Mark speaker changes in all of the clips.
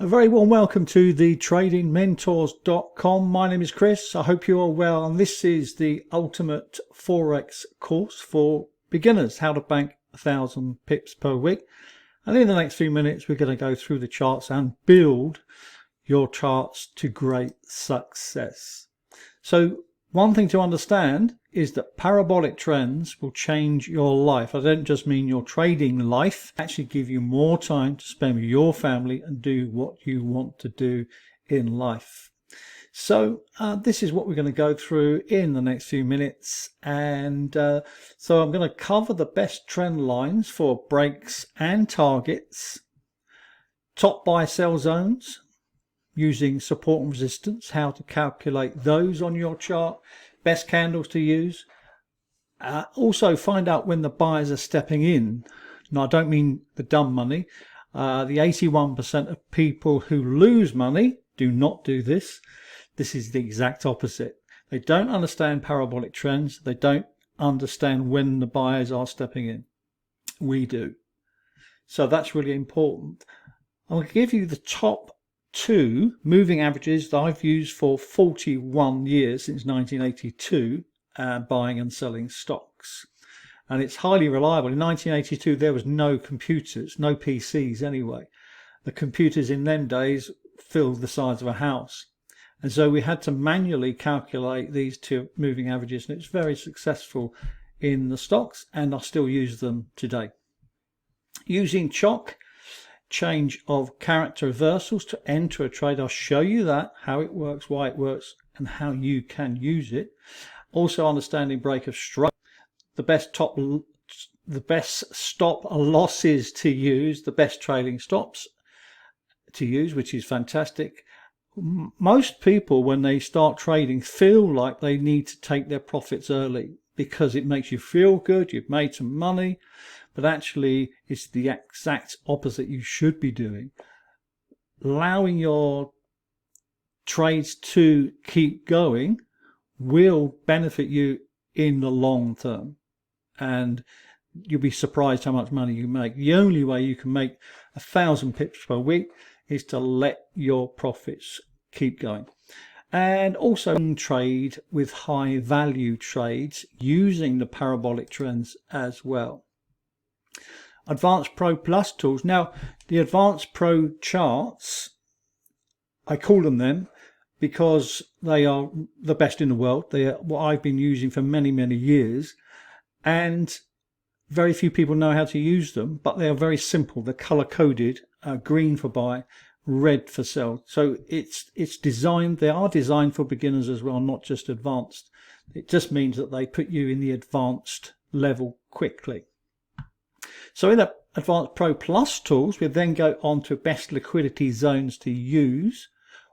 Speaker 1: A very warm welcome to the tradingmentors.com. My name is Chris. I hope you are well, and this is the ultimate Forex course for beginners, how to bank 1,000 pips per week. And in the next few minutes, we're going to go through the charts and build your charts to great success. So one thing to understand is that parabolic trends will change your life. I don't just mean your trading life, actually give you more time to spend with your family and do what you want to do in life. So this is what we're going to go through in the next few minutes. And so I'm going to cover the best trend lines for breaks and targets, top buy sell zones, using support and resistance, how to calculate those on your chart, best candles to use. Also find out when the buyers are stepping in. Now I don't mean the dumb money. The 81% of people who lose money do not do this. This is the exact opposite. They don't understand parabolic trends. They don't understand when the buyers are stepping in. We do. So that's really important. I'll give you the top 2 moving averages that I've used for 41 years, since 1982, buying and selling stocks, and it's highly reliable. In 1982 there was no computers, no PCs anyway. The computers in them days filled the size of a house, and so we had to manually calculate these 2 moving averages, and it's very successful in the stocks, and I still use them today. Using CHOCH, change of character reversals, to enter a trade. I'll show you that, how it works, why it works, and how you can use it. Also understanding break of strike, the best stop losses to use, the best trailing stops to use, which is fantastic. Most people, when they start trading, feel like they need to take their profits early because it makes you feel good, you've made some money. But actually, it's the exact opposite you should be doing. Allowing your trades to keep going will benefit you in the long term. And you'll be surprised how much money you make. The only way you can make 1,000 pips per week is to let your profits keep going. And also trade with high value trades using the parabolic trends as well. Advanced Pro Plus tools. Now, the Advanced Pro charts, I call them because they are the best in the world. They are what I've been using for many, many years, and very few people know how to use them, but they are very simple. They're color coded, green for buy, red for sell. So it's designed, they are designed for beginners as well, not just advanced. It just means that they put you in the advanced level quickly. So in the Advanced Pro Plus tools, we then go on to best liquidity zones to use,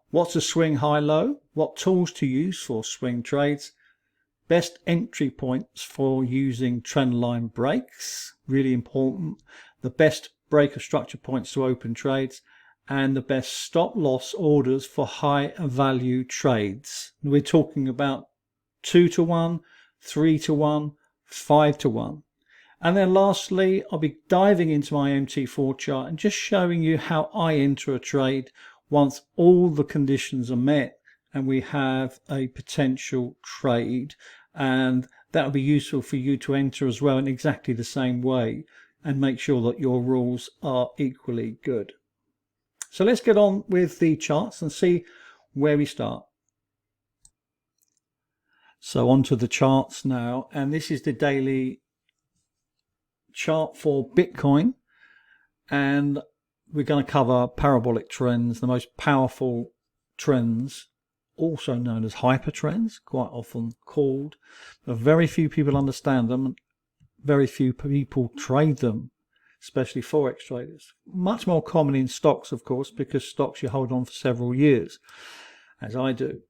Speaker 1: what's a swing high-low, what tools to use for swing trades, best entry points for using trend line breaks, really important, the best break of structure points to open trades, and the best stop loss orders for high value trades. We're talking about 2-to-1, 3-to-1, 5-to-1. And then lastly, I'll be diving into my MT4 chart and just showing you how I enter a trade once all the conditions are met and we have a potential trade. And that will be useful for you to enter as well in exactly the same way and make sure that your rules are equally good. So let's get on with the charts and see where we start. So onto the charts now, and this is the daily chart for Bitcoin, and we're going to cover parabolic trends, the most powerful trends, also known as hyper trends, quite often called, but very few people understand them, very few people trade them, especially forex traders. Much more common in stocks, of course, because stocks you hold on for several years, as I do.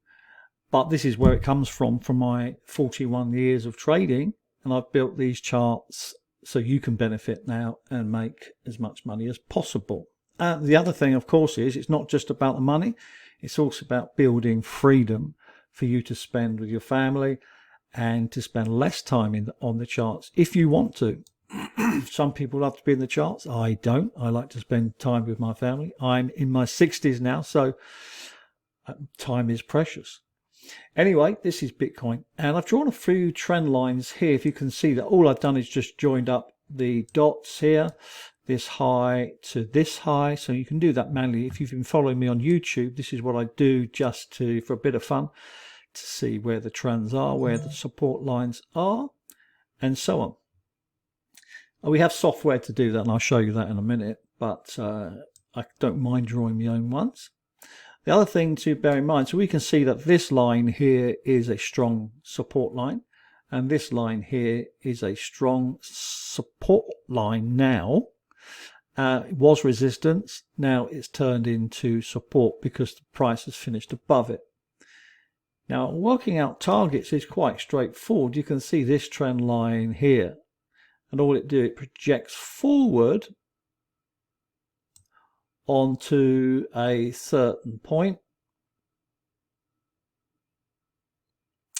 Speaker 1: But this is where it comes from my 41 years of trading, and I've built these charts so you can benefit now and make as much money as possible. The other thing, of course, is it's not just about the money. It's also about building freedom for you to spend with your family and to spend less time on the charts if you want to. Some people love to be in the charts. I don't. I like to spend time with my family. I'm in my 60s now, so time is precious. Anyway, this is Bitcoin, and I've drawn a few trend lines here. If you can see that all I've done is just joined up the dots here, this high to this high, so you can do that manually. If you've been following me on YouTube, this is what I do just for a bit of fun, to see where the trends are, where the support lines are, and so on. We have software to do that, and I'll show you that in a minute, but I don't mind drawing my own ones. The other thing to bear in mind, so we can see that this line here is a strong support line, and this line here is a strong support line now. It was resistance, now it's turned into support because the price has finished above it. Now, working out targets is quite straightforward. You can see this trend line here, and all it projects forward onto a certain point,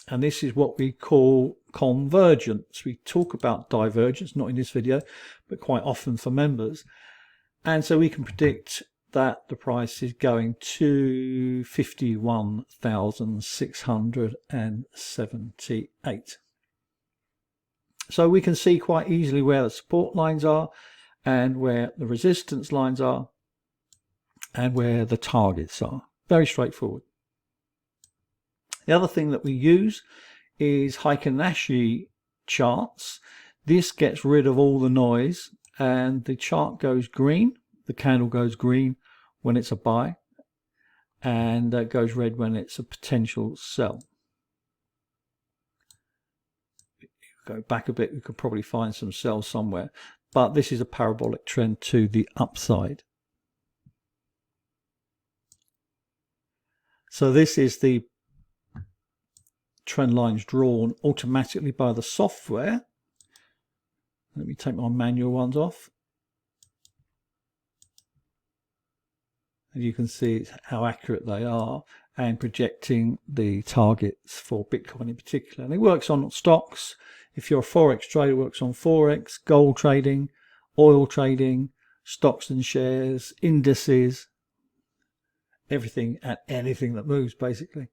Speaker 1: and this is what we call convergence. We talk about divergence, not in this video, but quite often for members, and so we can predict that the price is going to 51,678. So we can see quite easily where the support lines are and where the resistance lines are and where the targets are. Very straightforward. The other thing that we use is Heikin-Ashi charts. This gets rid of all the noise, and the chart goes green, the candle goes green when it's a buy, and goes red when it's a potential sell. Go back a bit, we could probably find some sells somewhere, but this is a parabolic trend to the upside. So this is the trend lines drawn automatically by the software. Let me take my manual ones off. And you can see how accurate they are, and projecting the targets for Bitcoin in particular. And it works on stocks. If you're a Forex trader, it works on Forex, gold trading, oil trading, stocks and shares, indices, everything and anything that moves, basically.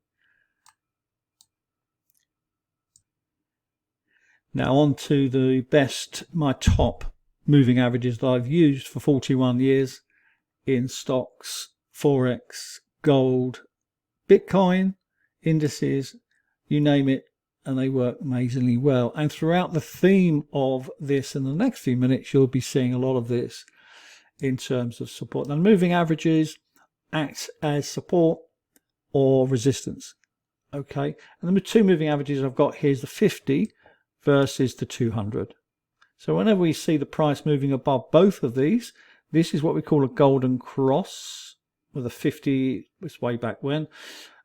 Speaker 1: Now on to my top moving averages that I've used for 41 years in stocks, Forex, gold, Bitcoin, indices, you name it, and they work amazingly well. And throughout the theme of this in the next few minutes, you'll be seeing a lot of this in terms of support. Now, moving averages act as support or resistance. Okay, and the two moving averages I've got here is the 50 versus the 200. So whenever we see the price moving above both of these, this is what we call a golden cross with a 50, it's way back when,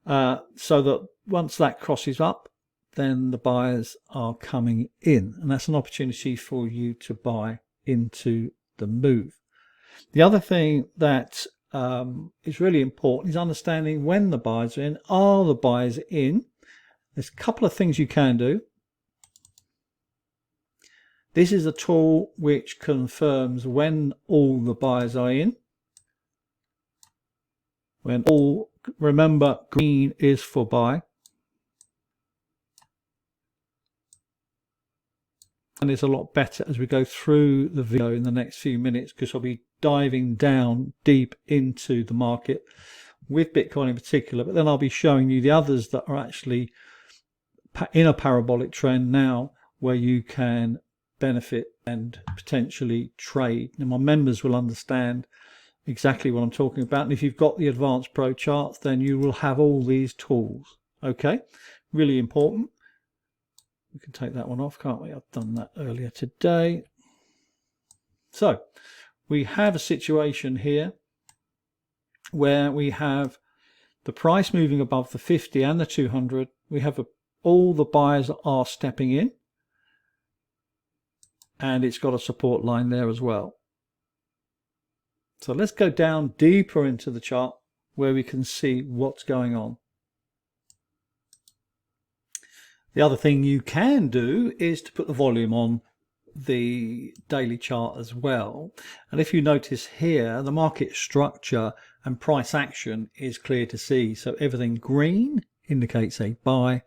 Speaker 1: so that once that crosses up, then the buyers are coming in, and that's an opportunity for you to buy into the move. The other thing that is really important is understanding when the buyers are in. Are the buyers in? There's a couple of things you can do. This is a tool which confirms when all the buyers are in. When all, remember, green is for buy. And it's a lot better as we go through the video in the next few minutes, because I'll be diving down deep into the market with Bitcoin in particular, but then I'll be showing you the others that are actually in a parabolic trend now, where you can benefit and potentially trade. Now, my members will understand exactly what I'm talking about, and if you've got the Advanced Pro charts, then you will have all these tools. Okay, really important. We can take that one off, can't we? I've done that earlier today. So we have a situation here where we have the price moving above the 50 and the 200. We have all the buyers are stepping in, and it's got a support line there as well. So let's go down deeper into the chart where we can see what's going on. The other thing you can do is to put the volume on the daily chart as well. And if you notice here, the market structure and price action is clear to see. So everything green indicates a buy,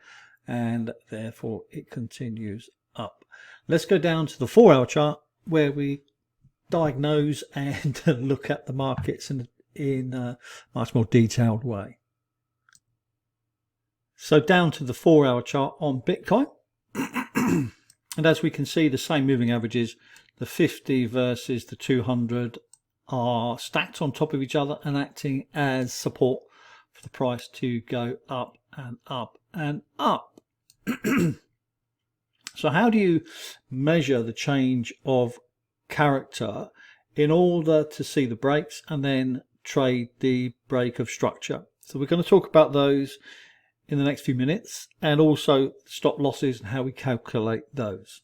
Speaker 1: and therefore it continues up. Let's go down to the 4-hour chart where we diagnose and look at the markets in a much more detailed way. So down to the 4-hour chart on Bitcoin. And as we can see, the same moving averages, the 50 versus the 200 are stacked on top of each other and acting as support for the price to go up and up and up. So how do you measure the change of character in order to see the breaks and then trade the break of structure? So we're going to talk about those in the next few minutes, and also stop losses and how we calculate those.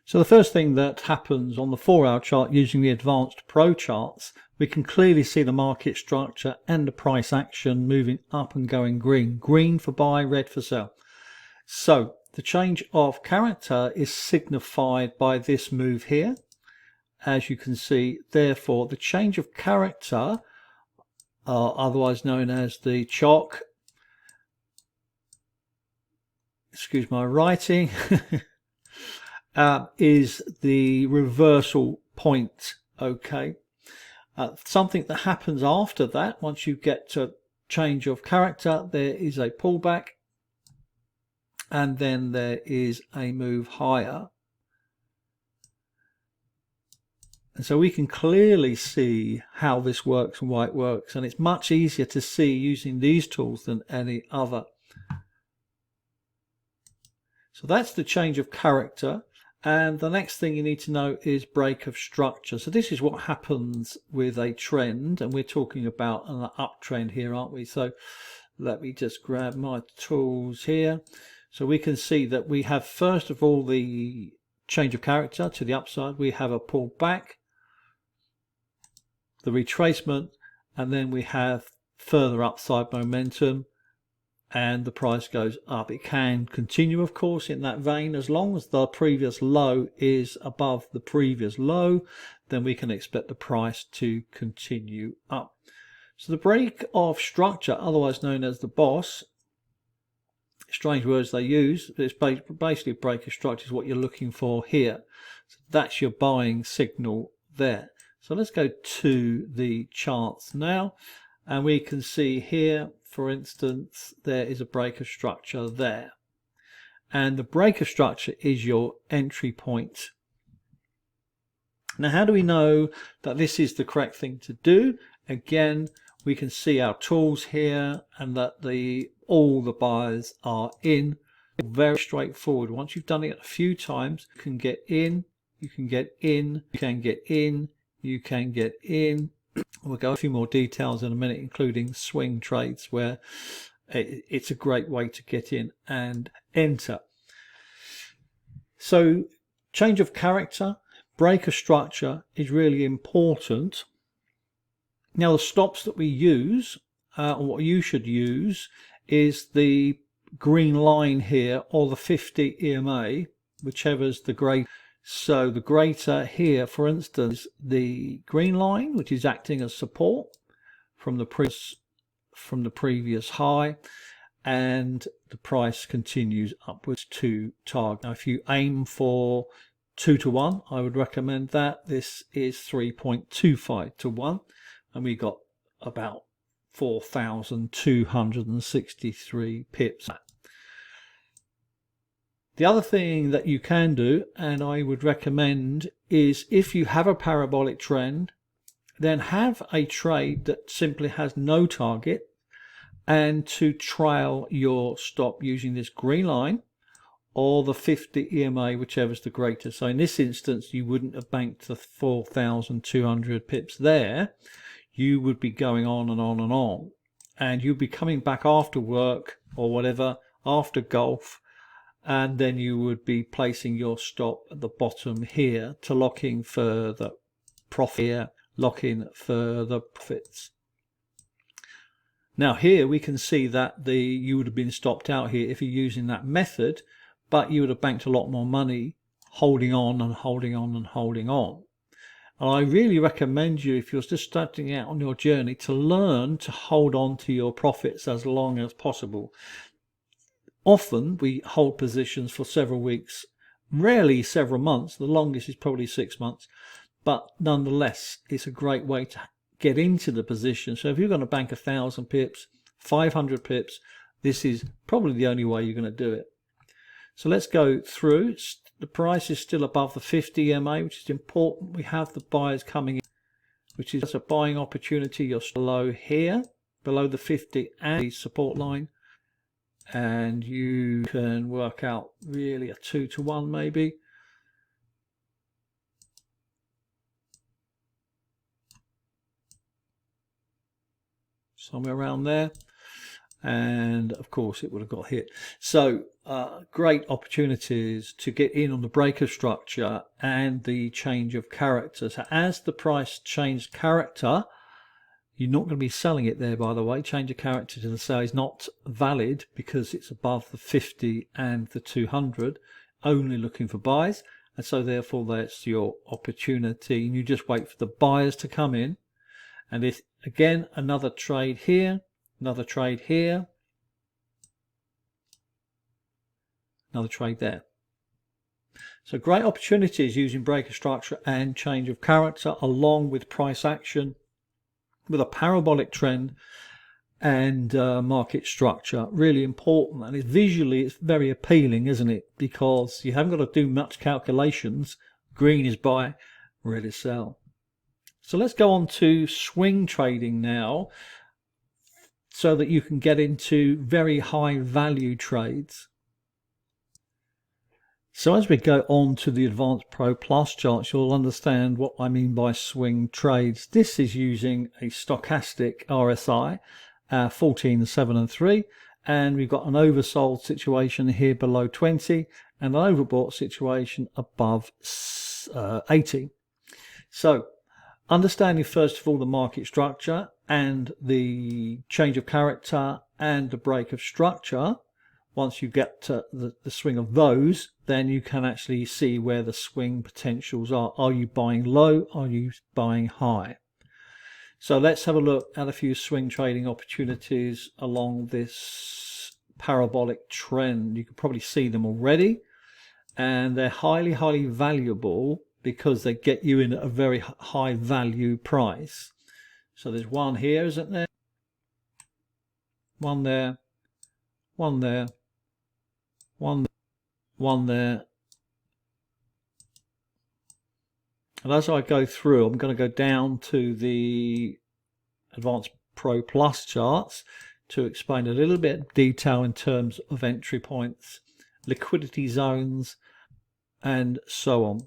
Speaker 1: So the first thing that happens on the 4-hour chart using the advanced pro charts, we can clearly see the market structure and the price action moving up and going green. Green for buy, red for sell. So the change of character is signified by this move here, as you can see. Therefore, the change of character, otherwise known as the CHOCH, excuse my writing, is the reversal point. Okay, something that happens after that, once you get to change of character, there is a pullback, and then there is a move higher. And so we can clearly see how this works and why it works, and it's much easier to see using these tools than any other. So that's the change of character, and the next thing you need to know is break of structure. So this is what happens with a trend, and we're talking about an uptrend here, aren't we? So let me just grab my tools here. So we can see that we have, first of all, the change of character to the upside. We have a pullback, the retracement, and then we have further upside momentum, and the price goes up. It can continue, of course, in that vein. As long as the previous low is above the previous low, then we can expect the price to continue up. So the break of structure, otherwise known as the boss, strange words they use, but it's basically break of structure is what you're looking for here. So that's your buying signal there. So let's go to the charts now, and we can see here, for instance, there is a break of structure there, and the break of structure is your entry point. Now, how do we know that this is the correct thing to do? Again, we can see our tools here, and that all the buyers are in. Very straightforward. Once you've done it a few times, you can get in, you can get in, you can get in, you can get in. We'll go a few more details in a minute, including swing trades, where it's a great way to get in and enter. So change of character, break of structure is really important. Now the stops that we use, and what you should use, is the green line here, or the 50 EMA, whichever's the great. So the greater here, for instance, the green line, which is acting as support from the previous high, and the price continues upwards to target. Now, if you aim for 2 to 1, I would recommend that. This is 3.25 to 1, and we got about 4,263 pips. The other thing that you can do, and I would recommend, is if you have a parabolic trend, then have a trade that simply has no target, and to trail your stop using this green line or the 50 EMA, whichever's the greater. So in this instance, you wouldn't have banked the 4,200 pips there. You would be going on and on and on, and you'd be coming back after work or whatever, after golf, and then you would be placing your stop at the bottom here to lock in further profit here, lock in further profits. Now here we can see that you would have been stopped out here if you're using that method, but you would have banked a lot more money holding on and holding on and holding on. And I really recommend you, if you're just starting out on your journey, to learn to hold on to your profits as long as possible. Often we hold positions for several weeks, rarely several months. The longest is probably 6 months, but nonetheless, it's a great way to get into the position. So if you're going to bank 1,000 pips, 500 pips, this is probably the only way you're going to do it. So let's go through. The price is still above the 50 EMA, which is important. We have the buyers coming in, which is a buying opportunity. You're below here, below the 50 and the support line. And you can work out really a 2-to-1 maybe. Somewhere around there. And of course it would have got hit. So great opportunities to get in on the break of structure and the change of character. So as the price changed character, you're not going to be selling it there, by the way. Change of character to the sale is not valid because it's above the 50 and the 200, only looking for buys. And so therefore that's your opportunity. And you just wait for the buyers to come in. And if again, another trade here, another trade here, another trade there. So great opportunities using breaker structure and change of character along with price action with a parabolic trend and market structure. Really important, and visually it's very appealing, isn't it? Because you haven't got to do much calculations. Green is buy, red is sell. So let's go on to swing trading now, so that you can get into very high value trades. So as we go on to the Advanced Pro Plus charts, you'll understand what I mean by swing trades. This is using a stochastic RSI, 14, 7 and 3, and we've got an oversold situation here below 20 and an overbought situation above 80. So understanding first of all the market structure and the change of character and the break of structure. Once you get to the swing of those, then you can actually see where the swing potentials are. Are you buying low? Are you buying high? So let's have a look at a few swing trading opportunities along this parabolic trend. You can probably see them already, and they're highly, highly valuable because they get you in at a very high value price. So there's one here, isn't there? One there, one there, one there. And as I go through, I'm going to go down to the Advanced Pro Plus charts to explain a little bit of detail in terms of entry points, liquidity zones, and so on.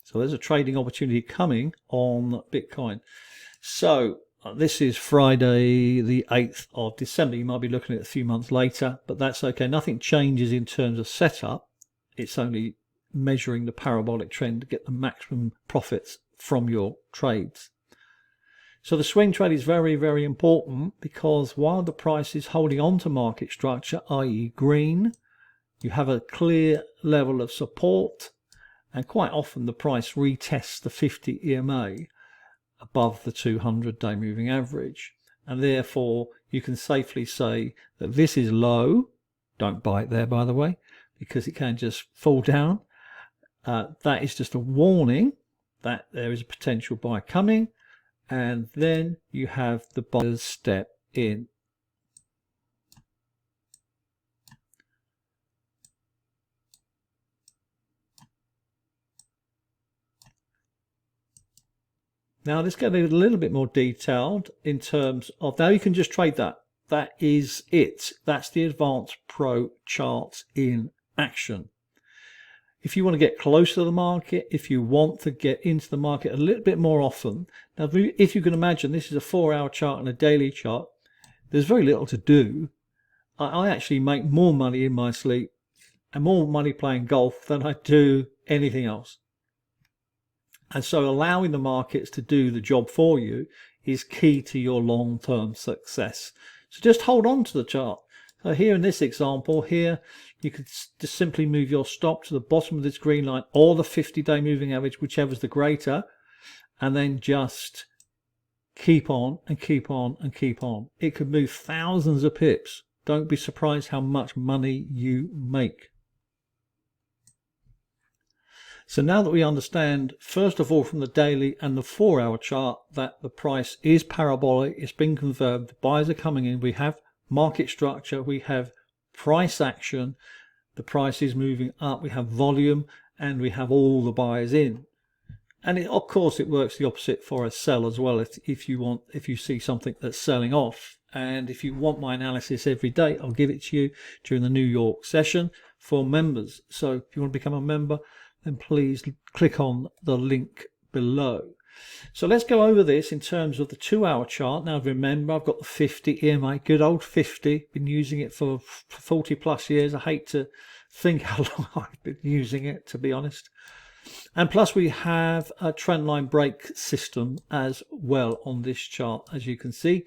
Speaker 1: So there's a trading opportunity coming on Bitcoin. So this is Friday the 8th of December. You might be looking at it a few months later, but that's okay. Nothing changes in terms of setup. It's only measuring the parabolic trend to get the maximum profits from your trades. So the swing trade is very, very important because while the price is holding on to market structure, i.e. green, you have a clear level of support, and quite often the price retests the 50 EMA above the 200-day moving average, and therefore you can safely say that this is low. Don't buy it there, by the way, because it can just fall down. That is just a warning that there is a potential buy coming, and then you have the buyers step in. Now let's get a little bit more detailed in terms of, now you can just trade that. That is it. That's the Advanced Pro charts in action. If you want to get closer to the market, if you want to get into the market a little bit more often, now if you can imagine this is a 4-hour chart and a daily chart, there's very little to do. I actually make more money in my sleep and more money playing golf than I do anything else. And so allowing the markets to do the job for you is key to your long-term success. So just hold on to the chart. So here in this example here, you could just simply move your stop to the bottom of this green line or the 50-day moving average, whichever is the greater, and then just keep on and keep on and keep on. It could move thousands of pips. Don't be surprised how much money you make. So now that we understand, first of all, from the daily and the 4-hour chart, that the price is parabolic, it's been confirmed, the buyers are coming in, we have market structure, we have price action, the price is moving up, we have volume, and we have all the buyers in. And of course it works the opposite for a sell as well. If you see something that's selling off, and if you want my analysis every day, I'll give it to you during the New York session for members. So if you want to become a member, then please click on the link below. So let's go over this in terms of the 2-hour chart. Now remember, I've got the 50 EMA, good old 50, been using it for 40 plus years. I hate to think how long I've been using it, to be honest. And plus we have a trend line break system as well on this chart. As you can see,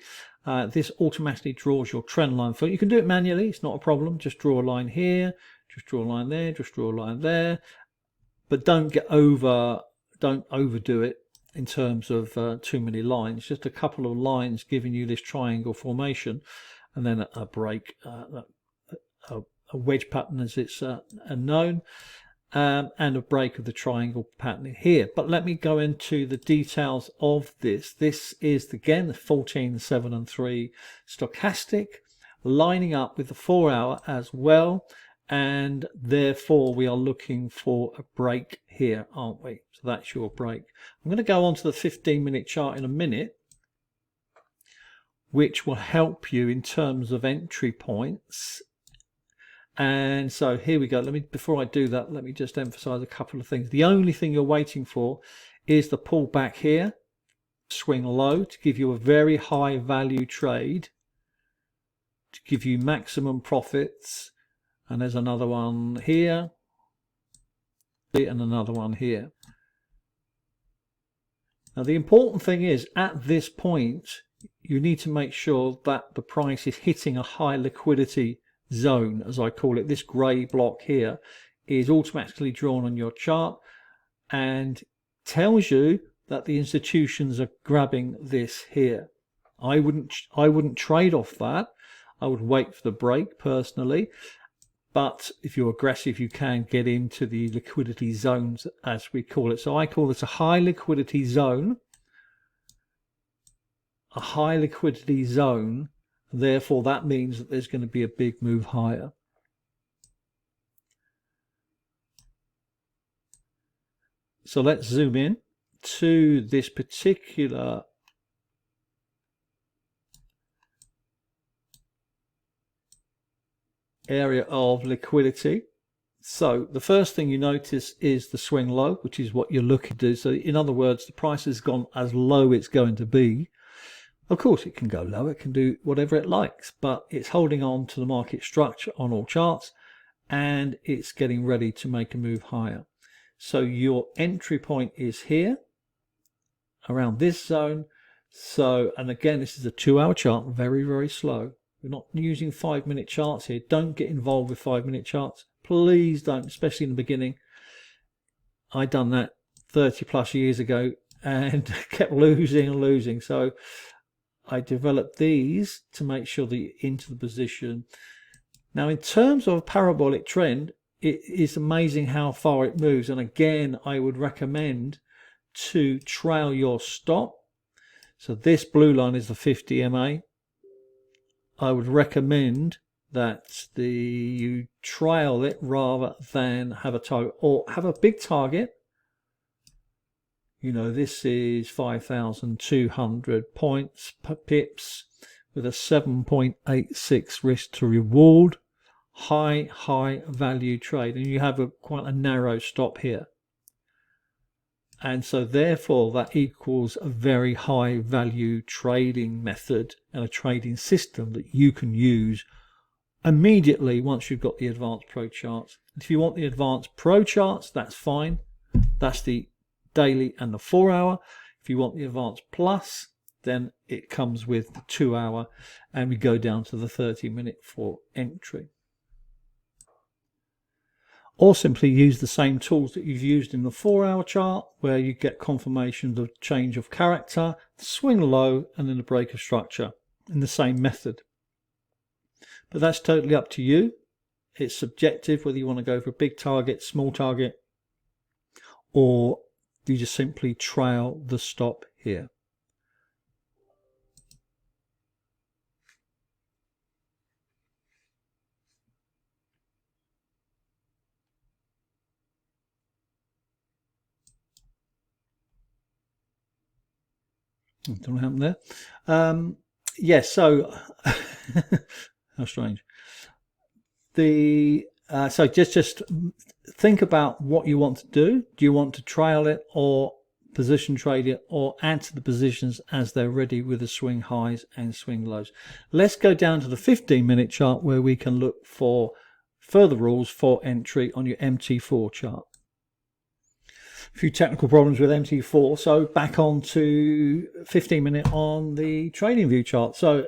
Speaker 1: this automatically draws your trend line for you. You can do it manually, it's not a problem. Just draw a line here, just draw a line there, just draw a line there. But don't overdo it in terms of too many lines. Just a couple of lines giving you this triangle formation, and then a break, a wedge pattern as it's known, and a break of the triangle pattern here. But let me go into the details of this. This is again the 14, 7 and 3 stochastic, lining up with the 4-hour as well. And therefore we are looking for a break here, aren't we? So that's your break. I'm going to go on to the 15-minute chart in a minute, which will help you in terms of entry points. And so here we go. Before I do that, let me just emphasize a couple of things. The only thing you're waiting for is the pullback here, swing low, to give you a very high value trade, to give you maximum profits. And there's another one here, and another one here. Now the important thing is, at this point, you need to make sure that the price is hitting a high liquidity zone, as I call it. This grey block here is automatically drawn on your chart and tells you that the institutions are grabbing this here. I wouldn't trade off that. I would wait for the break personally. But if you're aggressive, you can get into the liquidity zones, as we call it. So I call this a high liquidity zone. A high liquidity zone. Therefore, that means that there's going to be a big move higher. So let's zoom in to this particular area of liquidity. So the first thing you notice is the swing low, which is what you're looking to do. So in other words, the price has gone as low it's going to be. Of course it can go low, it can do whatever it likes, but it's holding on to the market structure on all charts, and it's getting ready to make a move higher. So your entry point is here around this zone. So, and again, this is a 2-hour chart, very, very slow. We're not using 5-minute charts here. Don't get involved with 5-minute charts. Please don't, especially in the beginning. I done that 30 plus years ago and kept losing and losing. So I developed these to make sure that you're into the position. Now, in terms of a parabolic trend, it is amazing how far it moves. And again, I would recommend to trail your stop. So this blue line is the 50 MA. I would recommend that you trail it rather than have a target, or have a big target. You know, this is 5,200 pips with a 7.86 risk to reward. High value trade, and you have quite a narrow stop here. And so therefore that equals a very high value trading method and a trading system that you can use immediately once you've got the advanced pro charts. If you want the advanced pro charts, that's fine. That's the daily and the 4-hour. If you want the advanced plus, then it comes with the 2 hour, and we go down to the 30-minute for entry. Or simply use the same tools that you've used in the 4 hour chart, where you get confirmation of change of character, swing low, and then the break of structure in the same method. But that's totally up to you. It's subjective whether you want to go for a big target, small target, or you just simply trail the stop here. Don't know what happened there. Yes, so how strange. So just think about what you want to do. Do you want to trail it or position trade it, or add to the positions as they're ready with the swing highs and swing lows? Let's go down to the 15-minute chart, where we can look for further rules for entry on your MT4 chart. A few technical problems with MT4, so back on to 15-minute on the trading view chart. So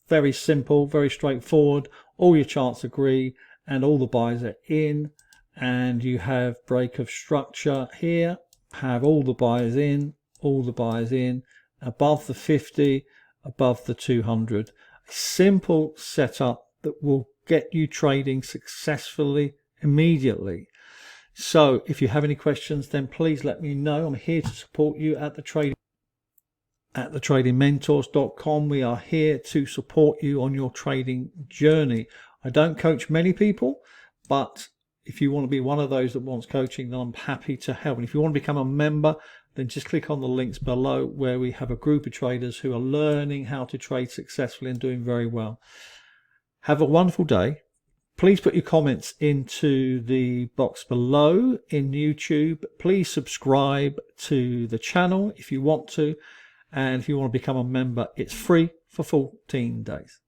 Speaker 1: very simple, very straightforward. All your charts agree and all the buys are in, and you have break of structure here, have all the buyers in, above the 50, above the 200. A simple setup that will get you trading successfully immediately. So if you have any questions, then please let me know. I'm here to support you at tradingmentors.com. We are here to support you on your trading journey. I don't coach many people, but if you want to be one of those that wants coaching, then I'm happy to help. And if you want to become a member, then just click on the links below, where we have a group of traders who are learning how to trade successfully and doing very well. Have a wonderful day. Please put your comments into the box below in YouTube. Please subscribe to the channel if you want to. And if you want to become a member, it's free for 14 days.